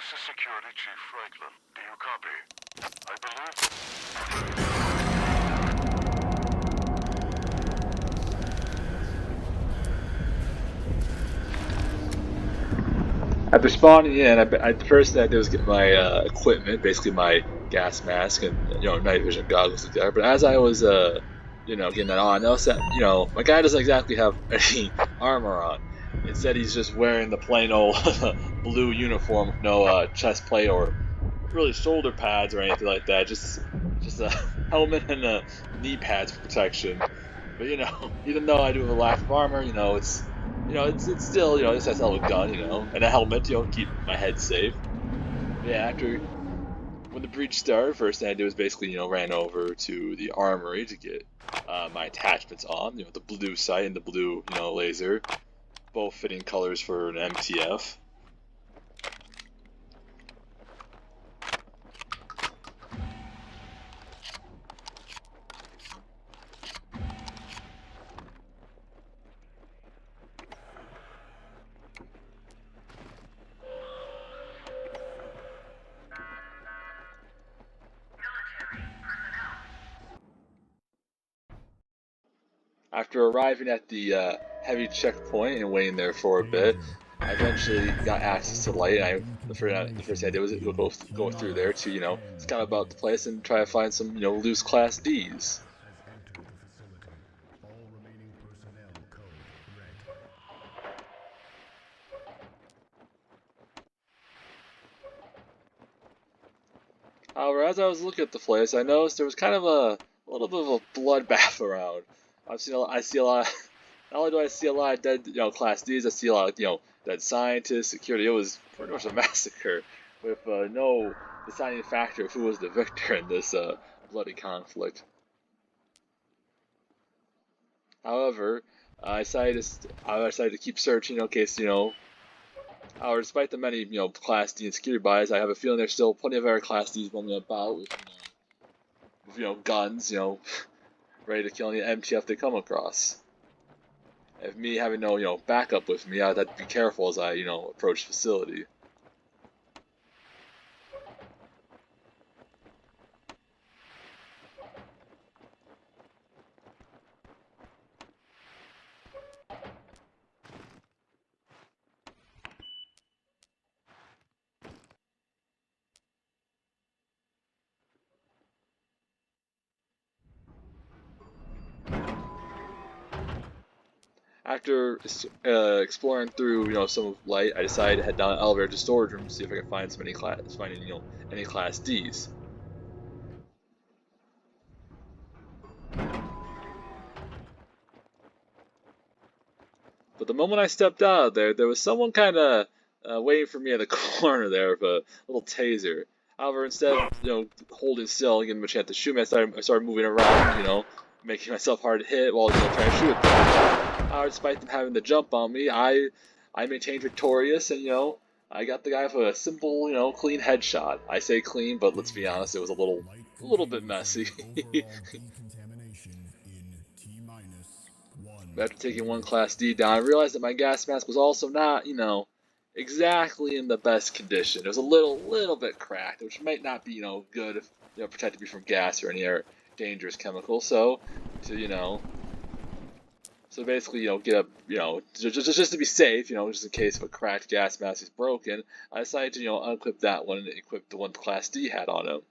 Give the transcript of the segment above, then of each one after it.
This is Security Chief Franklin. Do you copy? I believe... After spawning in, the first thing I did was get my equipment, basically my gas mask and night vision goggles together. But as I was getting that on, I noticed that my guy doesn't exactly have any armor on. Instead, he's just wearing the plain old blue uniform with no chest plate or really shoulder pads or anything like that. Just a helmet and knee pads for protection. But even though I do have a lack of armor, it's still it's nice to have a gun, and a helmet, keep my head safe. But yeah, when the breach started, first thing I did was basically ran over to the armory to get my attachments on. The blue sight and the blue laser, both fitting colors for an MTF. After arriving at the heavy checkpoint and waiting there for a bit, I eventually got access to light. And the first thing I did was go through there to scout about the place and try to find some loose Class Ds. However, as I was looking at the place, I noticed there was kind of a little bit of a bloodbath around. I see a lot. Not only do I see a lot of dead, Class Ds, I see a lot of, dead scientists, security. It was pretty much a massacre, with no deciding factor of who was the victor in this bloody conflict. However, I decided to keep searching in case, however, despite the many, Class D and security buys, I have a feeling there's still plenty of other Class Ds roaming about with, guns, ready to kill any MTF they come across. If me having no, backup with me, I'd have to be careful as I, approach the facility. After exploring through, some light, I decided to head down an elevator to storage room to see if I could find any Class Ds. But the moment I stepped out of there was someone kind of waiting for me in the corner there with a little taser. However, instead of holding still and giving him a chance to shoot me, I started moving around, making myself hard to hit while trying to shoot at them. However, despite them having the jump on me, I maintained victorious, and I got the guy with a simple, clean headshot. I say clean, but let's be honest, it was a little bit messy. After taking one Class D down, I realized that my gas mask was also not, exactly in the best condition. It was a little bit cracked, which might not be, good if, protected me from gas or any other dangerous chemicals. So, so basically, get a, just to be safe, just in case if a cracked gas mask is broken, I decided to, unclip that one and equip the one Class D had on him.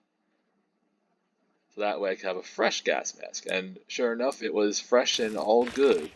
So that way I could have a fresh gas mask, and sure enough, it was fresh and all good.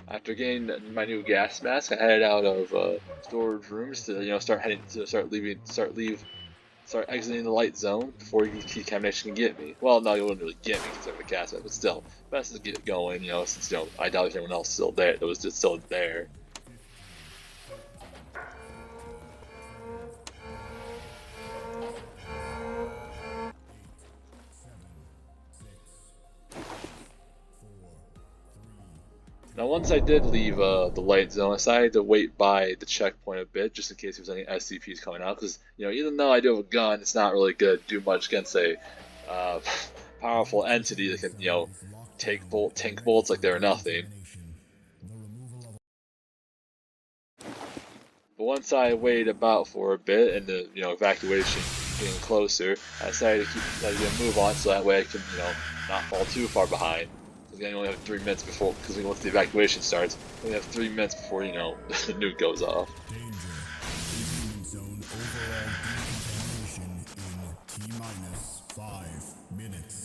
After getting my new gas mask, I headed out of storage rooms to start exiting the light zone before decontamination can get me. Well, no, you wouldn't really get me because I have a gas mask, but still, best to get going. Since I doubt if anyone else is still there. That was just still there. Now, once I did leave the light zone, I decided to wait by the checkpoint a bit, just in case there was any SCPs coming out. Because even though I do have a gun, it's not really good to do much against a powerful entity that can tank bullets like they're nothing. But once I waited about for a bit and the evacuation getting closer, I decided to move on so that way I can not fall too far behind. Because we only have 3 minutes before, because once the evacuation starts, we only have 3 minutes before the nuke goes off. Danger. Containment zone overall decontamination in T-minus 5 minutes.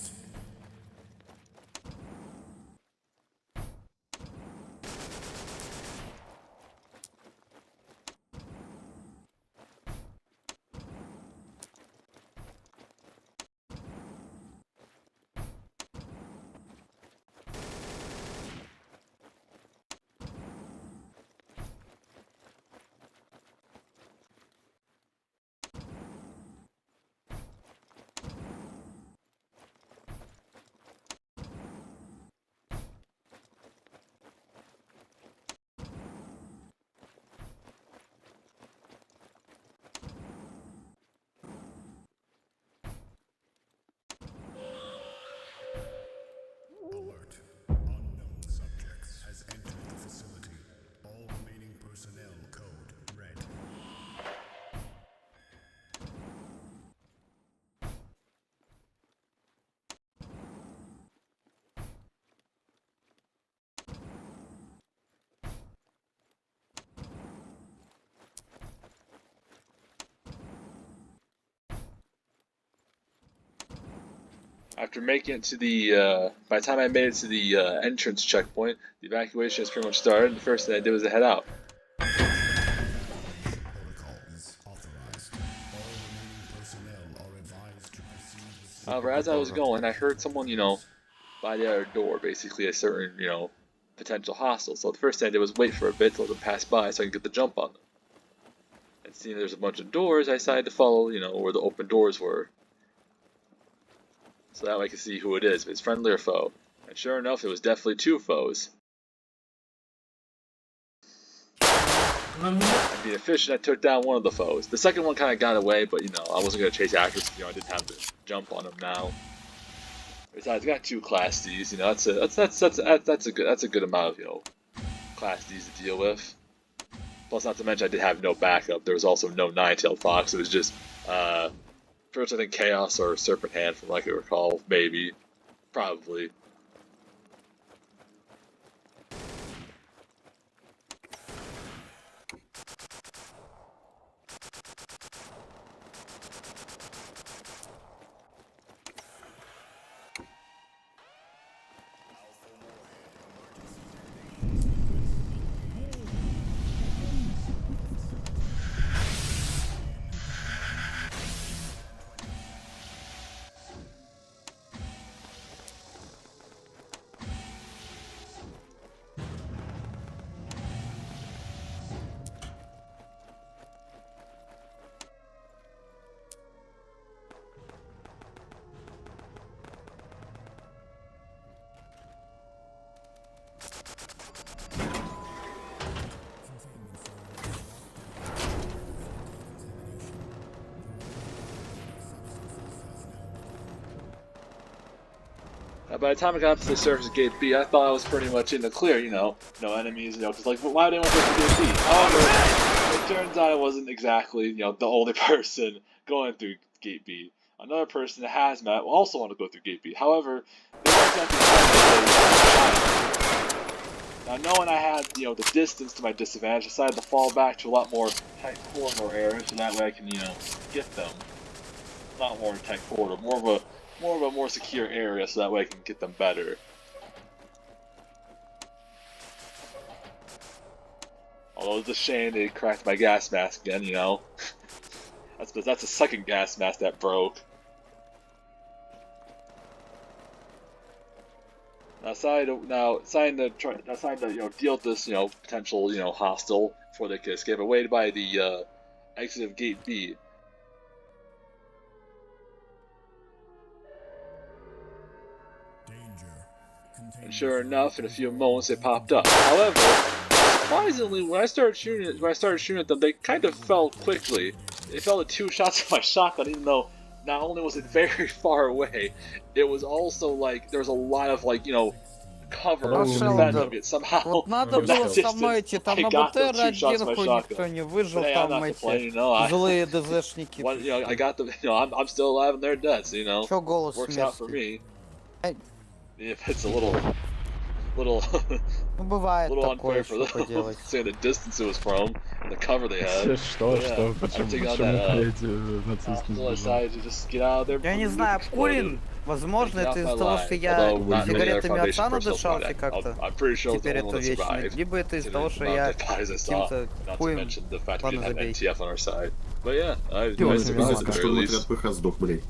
Alert. Unknown subjects has entered the facility. All remaining personnel code red. After making it to the, by the time I made it to the entrance checkpoint, the evacuation has pretty much started. The first thing I did was to head out. However, as I was going, I heard someone, by the other door, basically a certain, potential hostile. So the first thing I did was wait for a bit to let them pass by so I can get the jump on them. And seeing there's a bunch of doors, I decided to follow, where the open doors were. So that way I can see who it is, if it's friendly or foe. And sure enough, it was definitely 2 foes. And being efficient, I took down one of the foes. The second one kind of got away, but I wasn't going to chase after him, I didn't have to jump on him now. Besides, I got 2 Class Ds, that's a good amount of Class Ds to deal with. Plus, not to mention, I did have no backup. There was also no Nine-Tailed Fox. It was just first I think Chaos or Serpent Hand, from what I can recall, maybe, probably. By the time I got up to the surface of Gate B, I thought I was pretty much in the clear, no enemies, because like, why didn't I go through Gate B? However, it turns out I wasn't exactly, the only person going through Gate B. Another person, a hazmat, will also want to go through Gate B. However, they weren't exactly now, knowing I had, the distance to my disadvantage, I decided to fall back to a lot more tight corridor areas, so that way I can, get them. Not more tight corridor, more of a more secure area, so that way I can get them better. Although it's a shame they cracked my gas mask again, that's the second gas mask that broke. Now, deciding to deal with this potential hostile before they could escape, I waited by the exit of Gate B. Danger. And sure enough, in a few moments, they popped up. However, surprisingly, when I started shooting at them, they kind of fell quickly. They fell at 2 shots of my shotgun, even though not only was it very far away, it was also like there was a lot of cover to defend them. Yet somehow, Вот надо from that было со мной идти, там I на got those 2 БТР shots of my один shotgun. никто не выжил, But hey, I'm там not эти complaining, злые ДЗшники. I got them. I'm still alive and they're dead. So Чё голос works out for мерзкий? me. Эй. If it's a little Ну бывает unfair такое, for что them, поделать. saying the distance it was from and the cover they had. Что, Yeah, почему, I took out почему, that, блядь, нацисты So I decided to just get out of there. Я не знаю, курин. Возможно, это из-за того, что я Although not many other сигаретами Foundation отца personnel надышался found that. как-то. I'm pretty sure it was the Теперь only one это that вечно. survived. Либо это из-за того, что Considering the я amount of bodies I saw, каким-то not to хуем mention the fact we didn't have поназабей. MTF on our side. But yeah, I Дело survived at тебе the что very внутри least. от ПХ сдох, блядь.